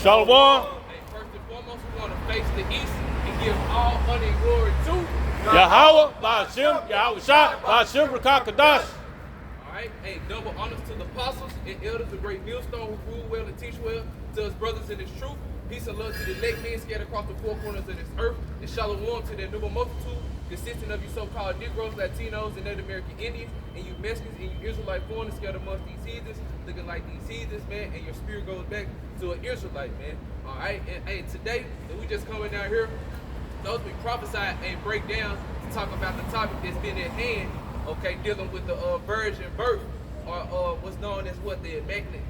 Shalom. Hey, first and foremost, we want to face the east and give all honor and glory to Yahweh, Ba'ashem, Yahweh Shah, Ba'ashem, Rakakadash. Alright, hey, double honors to the apostles and elders, the great millstone who rule well and teach well, to his brothers in his truth. Peace and love to the elect men scattered across the four corners of this earth, and shalom to their noble multitude, consisting of you so-called Negroes, Latinos, and Native American Indians, and you Mexicans, and you Israelite foreigners scattered amongst these heathens, looking like these heathens, man, and your spirit goes back to an Israelite, man. Alright, and hey, today, we just coming down here, those we prophesy and break down to talk about the topic that's been at hand, okay, dealing with the virgin birth, or what's known as what the immaculate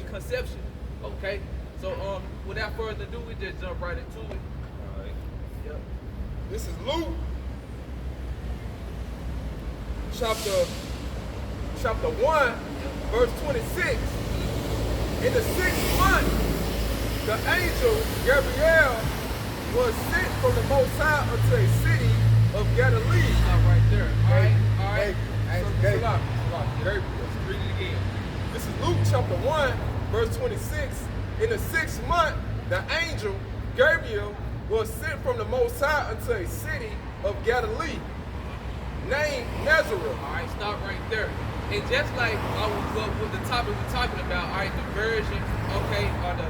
conception. Okay, so without further ado, we just jump right into it. All right. Yep. This is Luke, chapter 1, verse 26. In the 6th month, the angel Gabriel was sent from the Most High unto a city of Galilee. Stop right there. All right. All right. Gabriel. Let's read it again. This is Luke chapter 1, verse 26. In the 6th month, the angel Gabriel was sent from the Most High unto a city of Galilee, named Nazareth. All right, stop right there. And just like with the topic we're talking about, all right, the virgin, okay, or the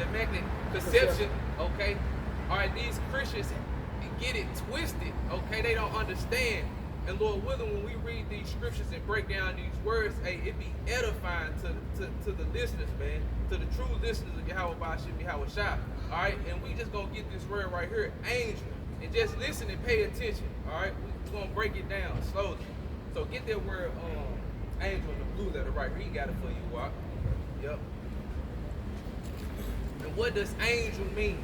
immaculate conception, okay. All right, these Christians get it twisted, okay. They don't understand. And Lord willing, when we read these scriptures and break down these words, hey, it be edifying to the listeners, man, to the true listeners of Yahweh Ba'ashem, Yahweh Shah. All right, and we just gonna get this word right here, angel, and just listen and pay attention. All right, we're gonna break it down slowly. So get that word, angel in the blue letter right here. He got it for you, Walk. Yep. And what does angel mean?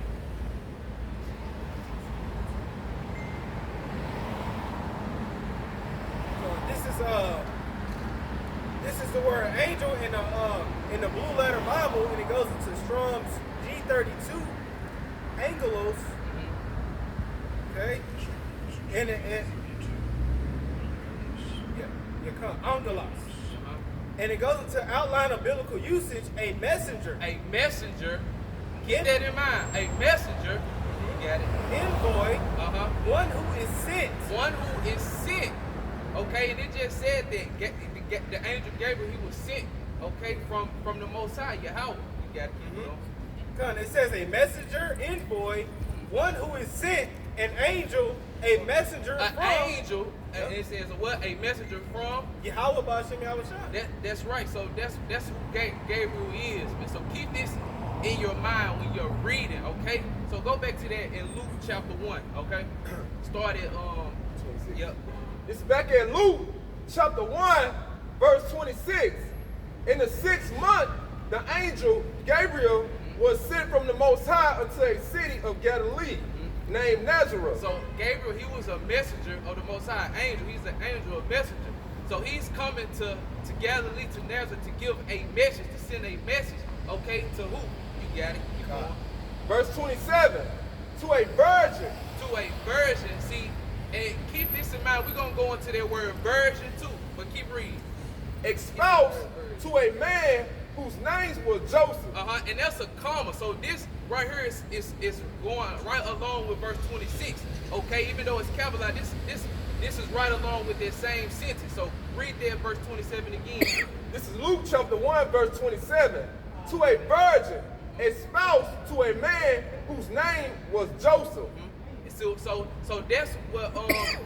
This is the word angel in the blue letter Bible, and it goes into Strong's G32, angelos. Okay, and angelos, and it goes into outline of biblical usage, a messenger. A messenger. Get that in mind. A messenger. You got it. Envoy. One who is sent. One who is sent. Okay, and it just said that the angel Gabriel, he was sent, okay, from the Most High, Yahweh. You got it. It says a messenger, envoy, one who is sent, an angel, a messenger from. An angel, and it says what? A messenger from Yahweh Ba'ashem, Yahweh Shah. That's right. So that's who Gabriel is, man. So keep this in your mind when you're reading, okay? So go back to that in Luke chapter 1, okay? Start at 26. Yep. It's back in Luke chapter 1, verse 26. In the 6th month, the angel Gabriel was sent from the Most High unto a city of Galilee, named Nazareth. So Gabriel, he was a messenger of the Most High, angel. He's an angel, a messenger. So he's coming to Galilee, to Nazareth, to give a message, to send a message, okay, to who? You got it. Keep going. Verse 27, to a virgin. To a virgin, see, and keep this in mind, we're going to go into that word virgin too, but keep reading. Espoused to a man whose name was Joseph. And that's a comma. So this right here is going right along with verse 26. Okay, even though it's capitalized, this is right along with that same sentence. So read that verse 27 again. This is Luke chapter 1, verse 27. To a virgin, espoused to a man whose name was Joseph. So that's what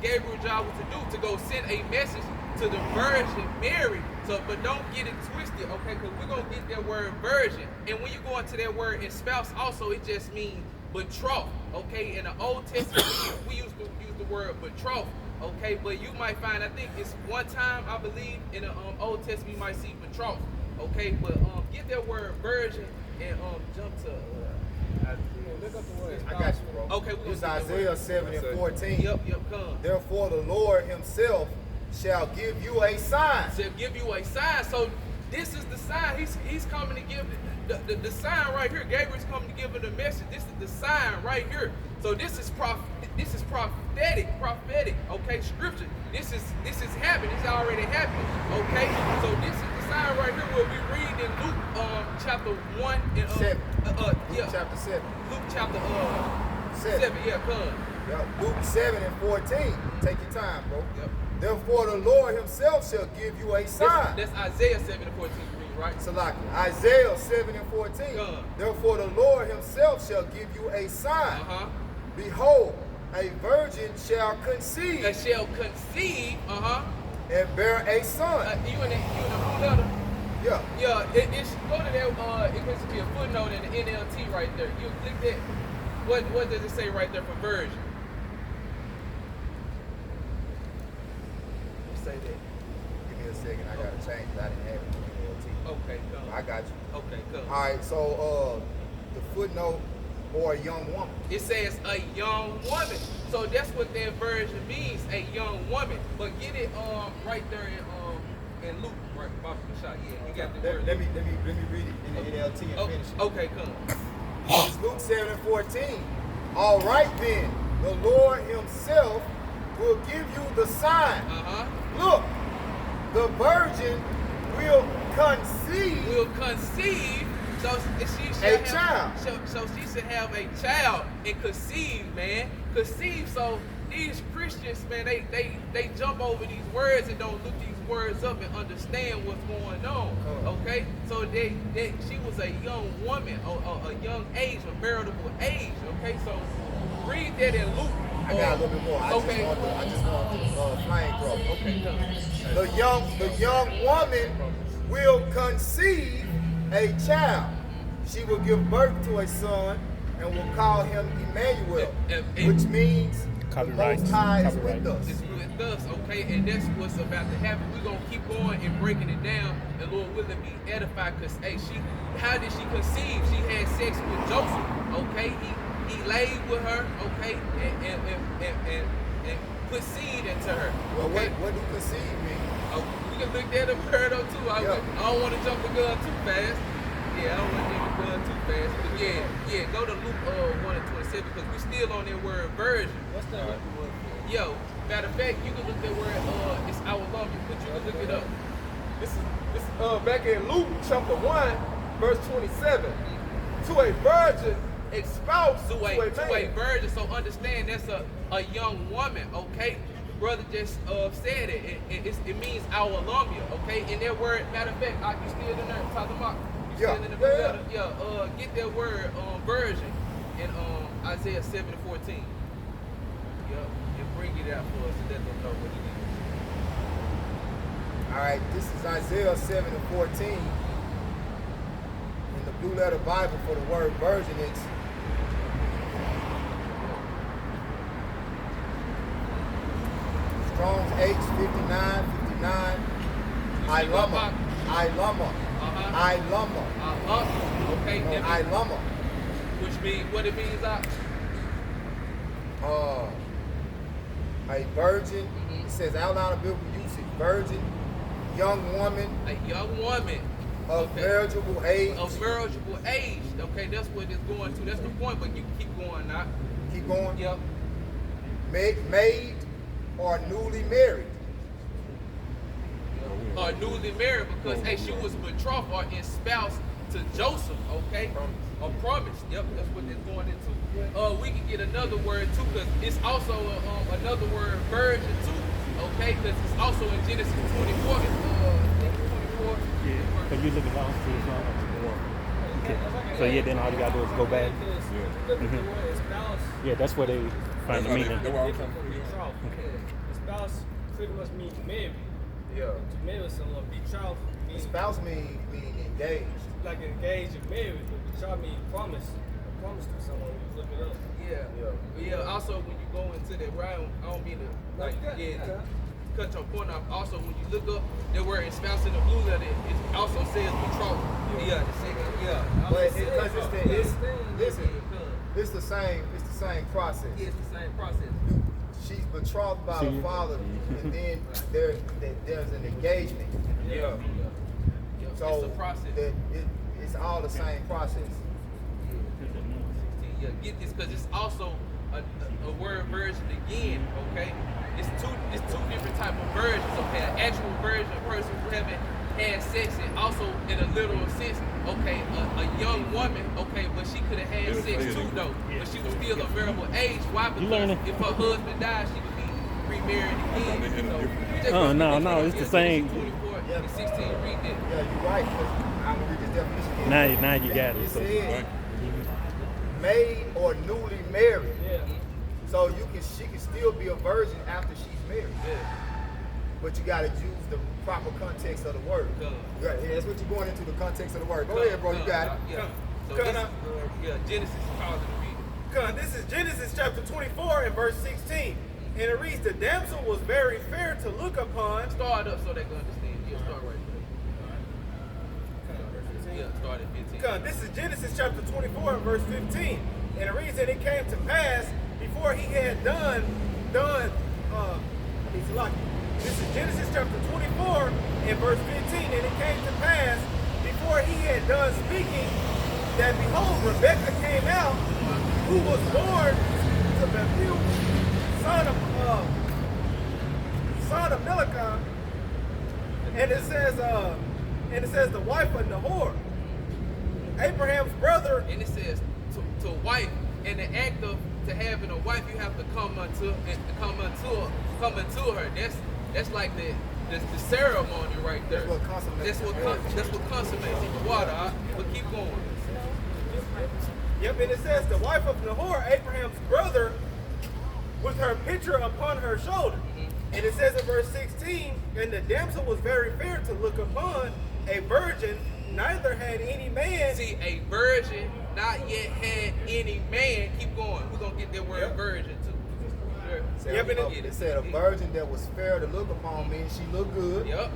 Gabriel's job was to do, to go send a message to the Virgin Mary. So, but don't get it twisted, okay? Because we're gonna get that word virgin, and when you go into that word espouse, also it just means betrothed, okay? In the Old Testament, we used to use the word betrothed, okay? But you might find, I think it's one time, I believe, in the Old Testament you might see betrothed, okay? But get that word virgin and jump to. Look up the word. I got you, bro. Okay, it's Isaiah 7 and 14. Yep, come. Therefore the Lord himself shall give you a sign. Shall give you a sign. So this is the sign. He's coming to give the sign right here. Gabriel's coming to give her the message. This is the sign right here. So this is prophetic, okay, scripture. This is happening. It's already happening. Okay? So this is the sign right here will be reading in Luke chapter 1 and 7. Luke yeah, chapter 7. Luke chapter 7. 7, yeah, cuz. Yeah, Luke 7 and 14. Take your time, bro. Yep. Therefore the Lord himself shall give you a sign. That's Isaiah 7 and 14 read, right? Salaki. Isaiah 7 and 14. Therefore the Lord himself shall give you a sign. Behold, a virgin shall conceive. That shall conceive, And bear a son. you in the blue letter? Yeah. Yeah, it should go to that, it could be a footnote in the NLT right there. You click that. What does it say right there for virgin? Say that. Give me a second. I gotta change it. I didn't have it in NLT. Okay, cool. I got you. Okay, cool. All right. So the footnote or a young woman. It says a young woman. So that's what that version means, a young woman. But get it right there in Luke, right? Baba Shah. Yeah, you got the word. Let me read it in the NLT and finish it. Okay, cool. It's Luke 7 and 14. All right then, the Lord himself will give you the sign. Look, the virgin will conceive. So she should A have, child. So she should have a child and conceive, man. Conceive. So these Christians, man, they jump over these words and don't look these words up and understand what's going on. Okay? So she was a young woman, a young age, a veritable age. Okay, so read that in Luke. I got a little bit more. I just want the flamethrower. Okay. The young woman will conceive a child. She will give birth to a son and will call him Emmanuel, which means the Most High is with us. It's with us, okay? And that's what's about to happen. We're going to keep going and breaking it down, and Lord willing be edified, because, hey, how did she conceive? She had sex with Joseph, okay? He laid with her, okay, and put seed into her. Well, okay? what do conceive mean? Oh, we can look that up further too. I don't want to jump the gun too fast. Yeah, I don't want to jump the gun too fast. But yeah, go to Luke 1 and 27 because we still on that word virgin. What's that word for? Yo, matter of fact, you can look that word, it's our love you, but you can look it up. This is back in Luke chapter 1, verse 27. To a virgin espoused to a virgin. So understand that's a young woman, okay? Brother just said it. It means our alumnia, okay? And that word, matter of fact, you still in there talking about? You still in the letter? Yeah. Get that word virgin in Isaiah 7 and 14. Yep. And bring it out for us and let them know what it is. All right, this is Isaiah 7 and 14. In the Blue Letter Bible for the word virgin, it's Strong's H59, 59, Ilama. Okay, Ilama. Which means, what it means, a virgin. It says outline of biblical usage, virgin, young woman. A young woman. Of marriageable age. Of marriageable age. Okay, that's what it's going to. That's the point, but you can keep going now. Keep going? Yep. Maid or newly married. Or newly married because, hey, she was betrothed or espoused to Joseph, okay? A promise. Yep, that's what it's going into. We can get another word too, because it's also another word, virgin too, okay? Because it's also in Genesis 24. 24. Yeah, because you look at all three songs. Okay. So yeah, then all you gotta do is go back. Yeah, that's where they find the meaning. Spouse pretty much means married. Yeah. To marry someone, betrothed means Spouse mean engaged. like engaged and married, but betrothed means promise. A promise to someone. You look it up. Yeah. Also, when you go into that round, I don't mean to cut your point off. Also, when you look up the word espoused in the blue letter, it also says betrothed. Yeah, the second. But because it's the same process. Yeah, it's the same process. She's betrothed by the father, and then there's an engagement. Yeah. So it's a process. It's all the same process. Yeah, get this, because it's also a word version again, okay? It's two different type of versions, okay? An actual version, a person who haven't had sex, and also in a literal sense, okay, a young woman, okay, but she could have had sex too though, but she was still of marriageable age. Why? Because if her husband died, she would be remarried again. No, it's the same. 24 and 16, read that. Yeah, you're right. 'Cause I'm gonna read this definition again. Now you got it. It So. said made or newly married. So she can still be a virgin after she's married. But you gotta use the proper context of the word. Right, yeah, that's what you're going into, the context of the word. Go ahead, bro, you got it. Yeah. So this, Genesis calls it a read. Come, this is Genesis chapter 24 and verse 16. And it reads, the damsel was very fair to look upon. Start up so they can understand. Yeah, start right there. Yeah, start at 15. Come, this is Genesis chapter 24 and verse 15. And it reads, and it came to pass before he had done, this is Genesis chapter 24 and verse 15. And it came to pass before he had done speaking that behold, Rebekah came out, who was born to Bethuel, son of Milcah, and it says the wife of Nahor, Abraham's brother. And it says to wife, in the act of to having a wife, you have to come unto her. That's like the ceremony right there. That's what consummates the water. But keep going. Yep, and it says the wife of Nahor, Abraham's brother, with her pitcher upon her shoulder. And it says in verse 16, and the damsel was very fair to look upon, a virgin, neither had any man. See, a virgin, not yet had any man. Keep going. We're going to get that word virgin too. Yep, it said a virgin that was fair to look upon means she looked good. Yep,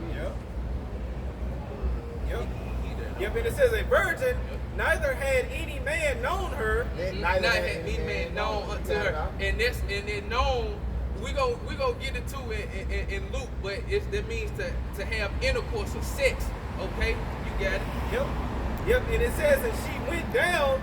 and it says a virgin, neither had any man known her. Neither had any man known unto her. And then known, we go get into it in Luke, but that means to have intercourse of sex. Okay, you got it. Yep, and it says that she went down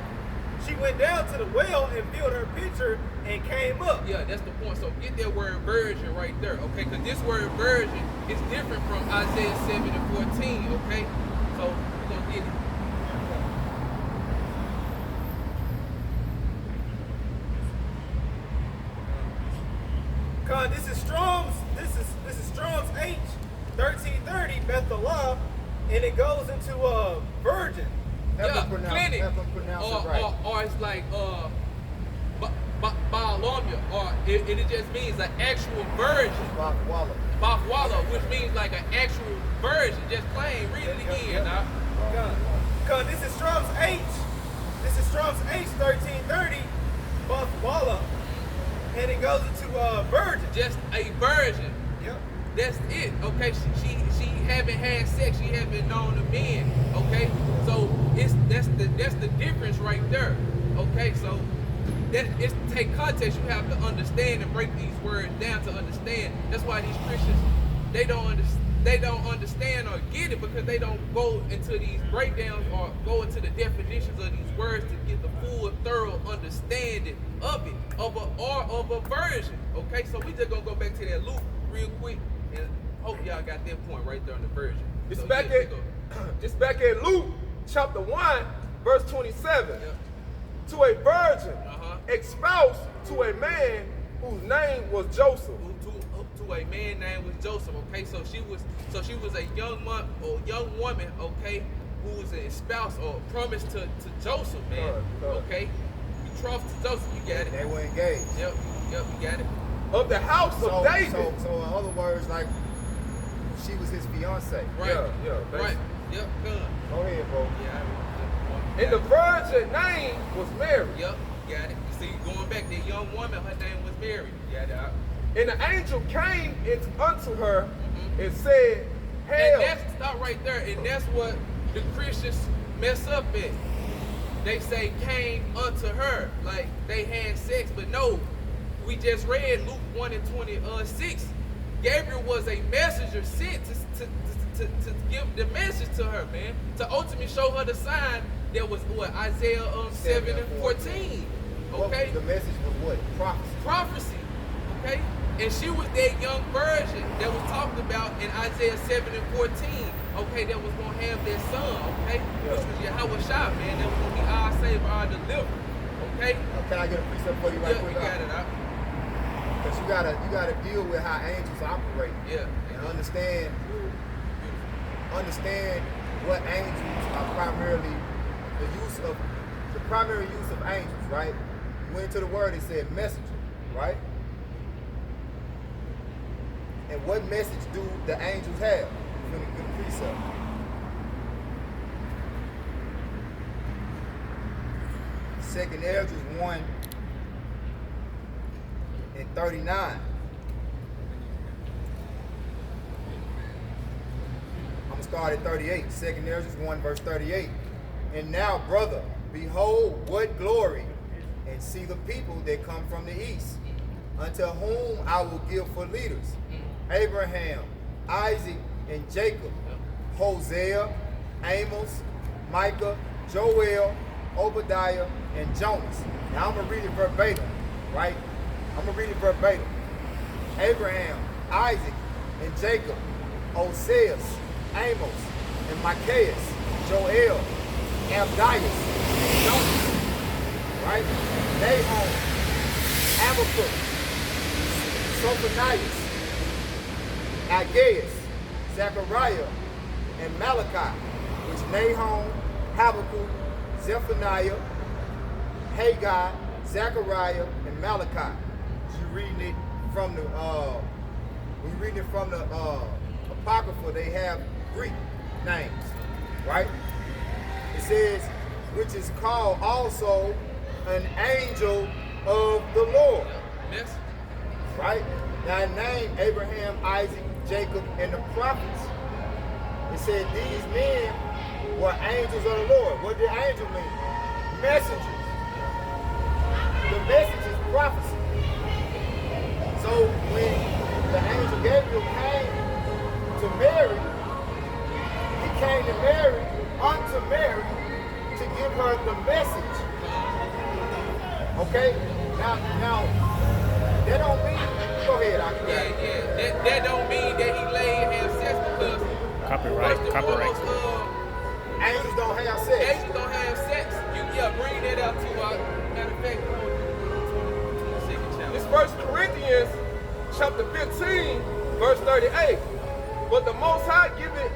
to the well and filled her pitcher and came up. Yeah, that's the point. So get that word virgin right there, okay? Because this word virgin is different from Isaiah 7 and 14, okay? So we're gonna get it. This is Strong's H 1330 Bethalah, and it goes into virgin. Clinic, or it's like Baalomia, or it just means an actual virgin. Bafwala, which means like an actual virgin, just plain. Read it again, now. This is Strong's H 1330 Bafwala, and it goes into virgin. Just a virgin. Yep. That's it. Okay. She haven't had sex. She haven't known a man. Okay. So that's the difference right there. Okay. So it's to take context. You have to understand and break these words down to understand. That's why these Christians they don't understand or get it, because they don't go into these breakdowns or go into the definitions of these words to get the full, thorough understanding of it, of a version. Okay, so we just gonna go back to that Luke real quick, and hope y'all got that point right there on the version. It's So, back at Luke chapter 1, verse 27. Yeah. To a virgin, espoused to a man whose name was Joseph. To a man named was Joseph. Okay, so she was a young woman. Okay, who was a spouse or promised to Joseph, man. Okay, betrothed to Joseph. You got it. They were engaged. Yep, you got it. Of the house of David. So in other words, like she was his fiance. Right. Right. Yep. Good. Go ahead, bro. Yeah. And the virgin name was Mary. Yep. You got it. You see, going back, that young woman, her name was Mary. You got it. And the angel came unto her and said, "Hail." And stop right there. And that's what the Christians mess up at. They say came unto her, like they had sex, but no. We just read Luke 1 and 26. Gabriel was a messenger sent to give the message to her, man. To ultimately show her the sign that was what? Isaiah 7 and 14. Okay? The message was what? Prophecy. Okay? And she was that young virgin that was talked about in Isaiah 7 and 14. okay, that was gonna have their son, okay, which was Yahweh Shah, man, that was gonna be our savior, our deliverer, okay? Can I get a precept for you right Yeah, quick? you got it out. Because you gotta deal with how angels operate. Yeah. And understand what angels are primarily the primary use of angels, right? You went into the word, it said messenger, right? And what message do the angels have? You're gonna get a precept. Second Ezra 1:39. I'm gonna start at 38. Second Ezra 1 verse 38. And now, brother, behold what glory, and see the people that come from the east, unto whom I will give for leaders Abraham, Isaac, and Jacob, Hosea, Amos, Micah, Joel, Obadiah, and Jonas. Now I'm gonna read it verbatim, right? I'm gonna read it verbatim. Abraham, Isaac, and Jacob, Hosea, Amos, and Micah, Joel, Abdias, and Jonas, right? Nahum, Habakkuk, Sophonias, Aggeus, Zechariah, and Malachi, which Nahum, Habakkuk, Zephaniah, Haggai, Zechariah, and Malachi. You're reading it from the when you're reading it from the Apocrypha, they have Greek names, right? It says, which is called also an angel of the Lord. Yes. Right? Now it named Abraham, Isaac, Jacob, and the prophets. It said these men were angels of the Lord. What did angel mean? Messengers. The message is prophecy. So when the angel Gabriel came to Mary, he came to Mary, unto Mary, to give her the message. Okay? Now, that don't mean, go ahead, Yeah. That don't mean that he laid and had sex because Copyright. angels don't have sex. Angels don't have sex. Bring that out to matter of fact, second chapter. It's 1 Corinthians chapter 15, verse 38. But the Most High give it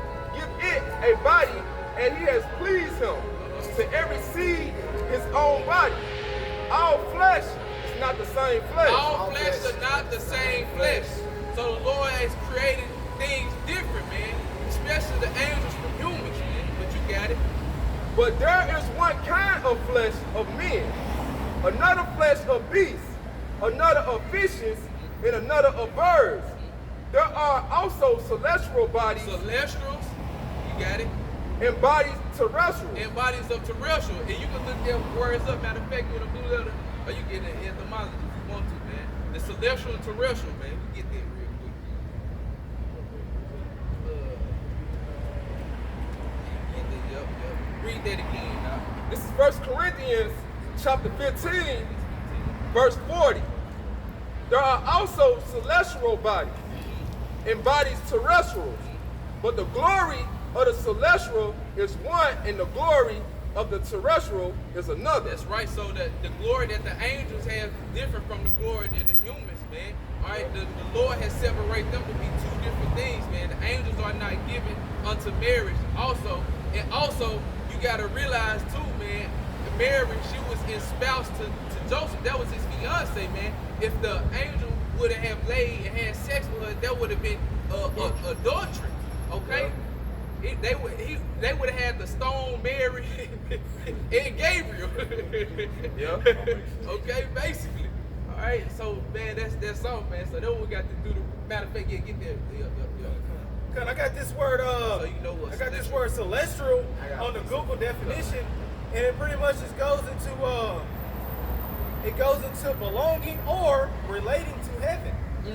a body, and he has pleased him to every seed his own body. All flesh is not the same flesh. All flesh are not the same flesh. So the Lord has created things different, man. Especially the angels from humans, man. But you got it. But there is one kind of flesh of men, another flesh of beasts, another of fishes, and another of birds. There are also celestial bodies. Celestials, you got it. And bodies terrestrial. And bodies of terrestrial. And you can look their words up. Matter of fact, with a blue letter, or you get an etymology if you want to, man. The celestial and terrestrial, man. We get that real quick. Yep. Read that again, now. This is 1 Corinthians chapter 15, verse 40. There are also celestial bodies and bodies terrestrial, but the glory of the celestial is one, and the glory of the terrestrial is another. That's right. So the glory that the angels have is different from the glory that the humans, man. All right, the Lord has separated them to be two different things, man. The angels are not given unto marriage. Also, you got to realize too, man. Mary, she was espoused to Joseph. That was his fiance, man. If the angel would have laid and had sex with her, that would have been adultery. Okay. They would have had to stone Mary and Gabriel. Yeah. Okay, basically. All right, so man, that's something, man. So that's what we got to do. Matter of fact, get there. Cause I got this word. So you know what? I got this word celestial on the Google definition, and it pretty much just goes into belonging or relating to heaven.